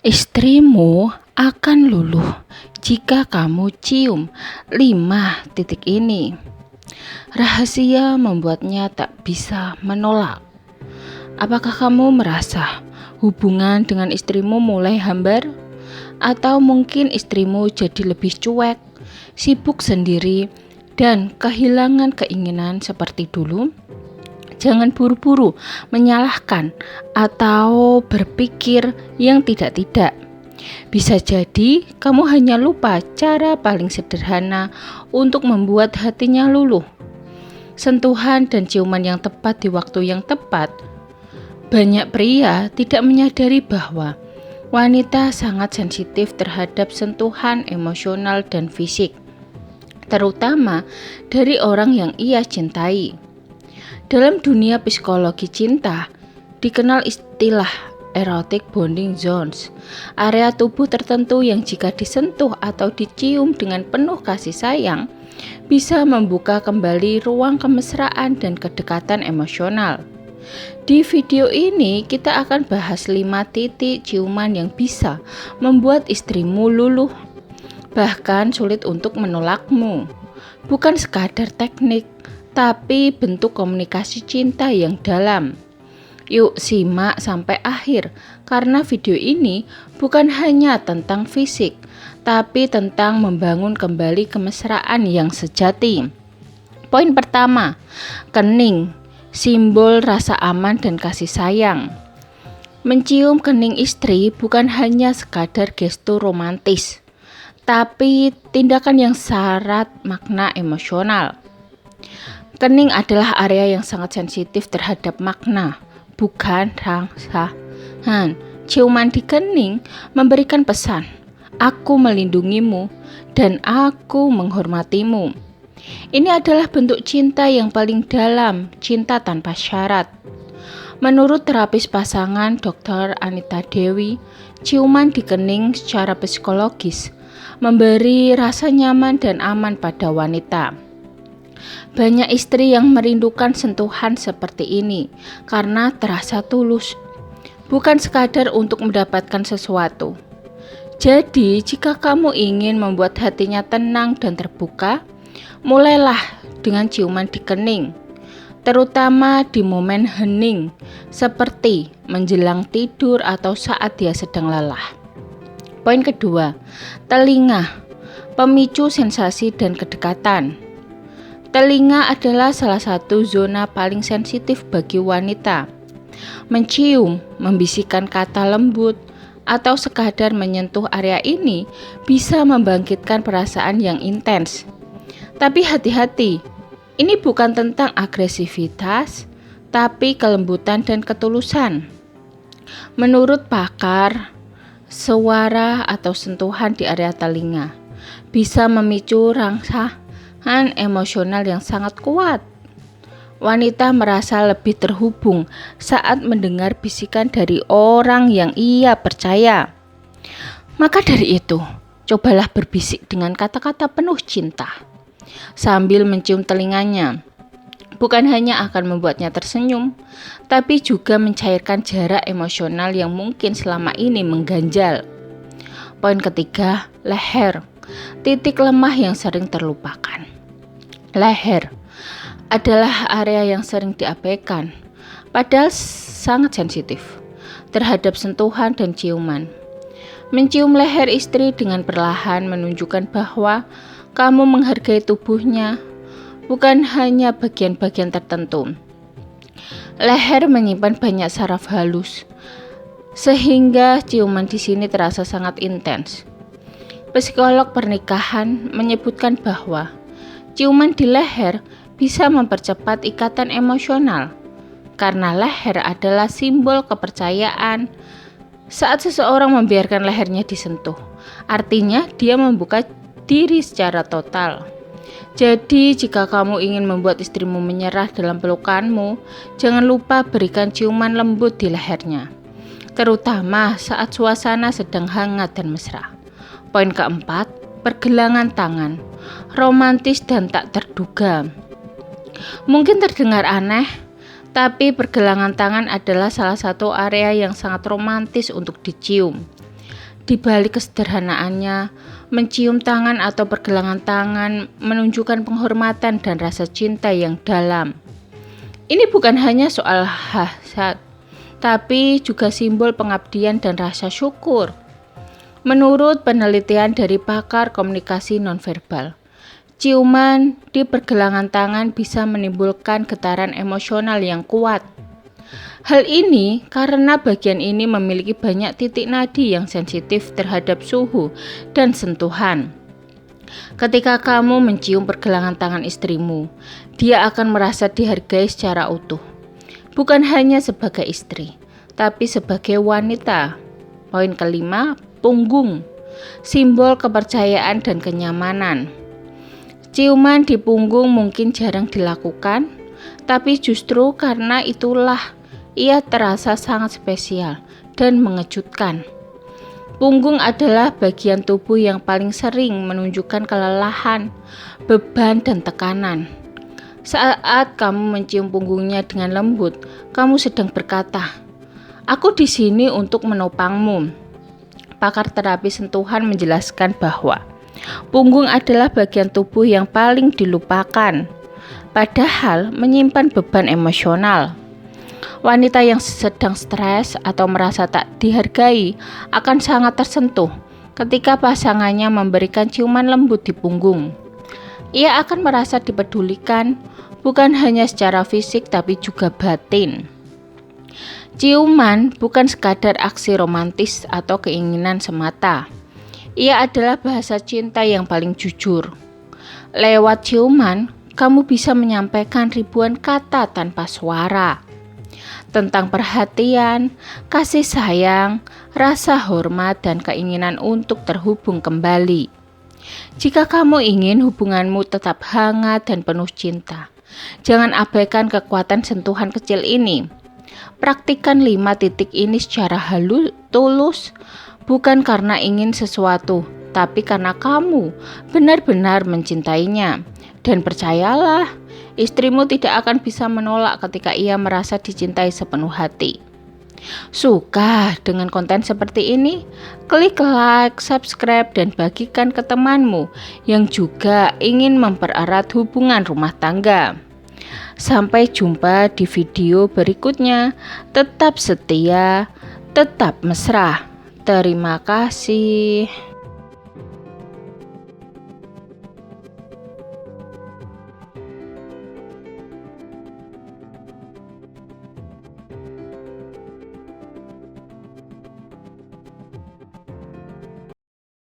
Istrimu akan luluh jika kamu cium 5 titik ini. Rahasia membuatnya tak bisa menolak. Apakah kamu merasa hubungan dengan istrimu mulai hambar? Atau mungkin istrimu jadi lebih cuek, sibuk sendiri, dan kehilangan keinginan seperti dulu? Jangan buru-buru menyalahkan atau berpikir yang tidak-tidak. Bisa jadi kamu hanya lupa cara paling sederhana untuk membuat hatinya luluh. Sentuhan dan ciuman yang tepat di waktu yang tepat. Banyak pria tidak menyadari bahwa wanita sangat sensitif terhadap sentuhan emosional dan fisik, terutama dari orang yang ia cintai. Dalam dunia psikologi cinta, dikenal istilah erotic bonding zones, area tubuh tertentu yang jika disentuh atau dicium dengan penuh kasih sayang, bisa membuka kembali ruang kemesraan dan kedekatan emosional. Di video ini kita akan bahas 5 titik ciuman yang bisa membuat istrimu luluh, bahkan sulit untuk menolakmu. Bukan sekadar teknik, tapi bentuk komunikasi cinta yang dalam. Yuk simak sampai akhir, karena video ini bukan hanya tentang fisik, tapi tentang membangun kembali kemesraan yang sejati. Poin pertama, kening, simbol rasa aman dan kasih sayang. Mencium kening istri bukan hanya sekadar gestur romantis, tapi tindakan yang syarat makna emosional. Kening adalah area yang sangat sensitif terhadap makna, bukan rangsangan. Ciuman di kening memberikan pesan, aku melindungimu dan aku menghormatimu. Ini adalah bentuk cinta yang paling dalam, cinta tanpa syarat. Menurut terapis pasangan Dr. Anita Dewi, ciuman di kening secara psikologis memberi rasa nyaman dan aman pada wanita. Banyak istri yang merindukan sentuhan seperti ini karena terasa tulus, bukan sekadar untuk mendapatkan sesuatu. Jadi, jika kamu ingin membuat hatinya tenang dan terbuka, mulailah dengan ciuman di kening, terutama di momen hening, seperti menjelang tidur atau saat dia sedang lelah. Poin kedua, telinga, pemicu sensasi dan kedekatan. Telinga adalah salah satu zona paling sensitif bagi wanita. Mencium, membisikkan kata lembut, atau sekadar menyentuh area ini bisa membangkitkan perasaan yang intens. Tapi hati-hati, ini bukan tentang agresivitas, tapi kelembutan dan ketulusan. Menurut pakar, suara atau sentuhan di area telinga bisa memicu rangsangan emosional yang sangat kuat. Wanita merasa lebih terhubung saat mendengar bisikan dari orang yang ia percaya. Maka dari itu, cobalah berbisik dengan kata-kata penuh cinta sambil mencium telinganya. Bukan hanya akan membuatnya tersenyum, tapi juga mencairkan jarak emosional yang mungkin selama ini mengganjal. Poin ketiga, leher, titik lemah yang sering terlupakan. Leher adalah area yang sering diabaikan, padahal sangat sensitif terhadap sentuhan dan ciuman. Mencium leher istri dengan perlahan menunjukkan bahwa kamu menghargai tubuhnya, bukan hanya bagian-bagian tertentu. Leher menyimpan banyak saraf halus, sehingga ciuman di sini terasa sangat intens. Psikolog pernikahan menyebutkan bahwa ciuman di leher bisa mempercepat ikatan emosional, karena leher adalah simbol kepercayaan. Saat seseorang membiarkan lehernya disentuh, artinya dia membuka diri secara total. Jadi, jika kamu ingin membuat istrimu menyerah dalam pelukanmu, jangan lupa berikan ciuman lembut di lehernya, terutama saat suasana sedang hangat dan mesra. Poin keempat, pergelangan tangan, romantis dan tak terduga. Mungkin terdengar aneh, tapi pergelangan tangan adalah salah satu area yang sangat romantis untuk dicium. Di balik kesederhanaannya, mencium tangan atau pergelangan tangan menunjukkan penghormatan dan rasa cinta yang dalam. Ini bukan hanya soal hasad, tapi juga simbol pengabdian dan rasa syukur. Menurut penelitian dari pakar komunikasi nonverbal, ciuman di pergelangan tangan bisa menimbulkan getaran emosional yang kuat. Hal ini karena bagian ini memiliki banyak titik nadi yang sensitif terhadap suhu dan sentuhan. Ketika kamu mencium pergelangan tangan istrimu, dia akan merasa dihargai secara utuh. Bukan hanya sebagai istri, tapi sebagai wanita. Poin kelima, punggung. Simbol kepercayaan dan kenyamanan. Ciuman di punggung mungkin jarang dilakukan, tapi justru karena itulah ia terasa sangat spesial dan mengejutkan. Punggung adalah bagian tubuh yang paling sering menunjukkan kelelahan, beban, dan tekanan. Saat kamu mencium punggungnya dengan lembut, kamu sedang berkata, "Aku di sini untuk menopangmu." Pakar terapi sentuhan menjelaskan bahwa punggung adalah bagian tubuh yang paling dilupakan, padahal menyimpan beban emosional. Wanita yang sedang stres atau merasa tak dihargai akan sangat tersentuh ketika pasangannya memberikan ciuman lembut di punggung. Ia akan merasa dipedulikan, bukan hanya secara fisik tapi juga batin. Ciuman bukan sekadar aksi romantis atau keinginan semata. Ia adalah bahasa cinta yang paling jujur. Lewat ciuman, kamu bisa menyampaikan ribuan kata tanpa suara. Tentang perhatian, kasih sayang, rasa hormat, dan keinginan untuk terhubung kembali. Jika kamu ingin hubunganmu tetap hangat dan penuh cinta, jangan abaikan kekuatan sentuhan kecil ini. Praktikkan 5 titik ini secara tulus, bukan karena ingin sesuatu, tapi karena kamu benar-benar mencintainya. Dan percayalah, istrimu tidak akan bisa menolak ketika ia merasa dicintai sepenuh hati. Suka dengan konten seperti ini? Klik like, subscribe, dan bagikan ke temanmu yang juga ingin mempererat hubungan rumah tangga. Sampai jumpa di video berikutnya. Tetap setia, tetap mesra. Terima kasih.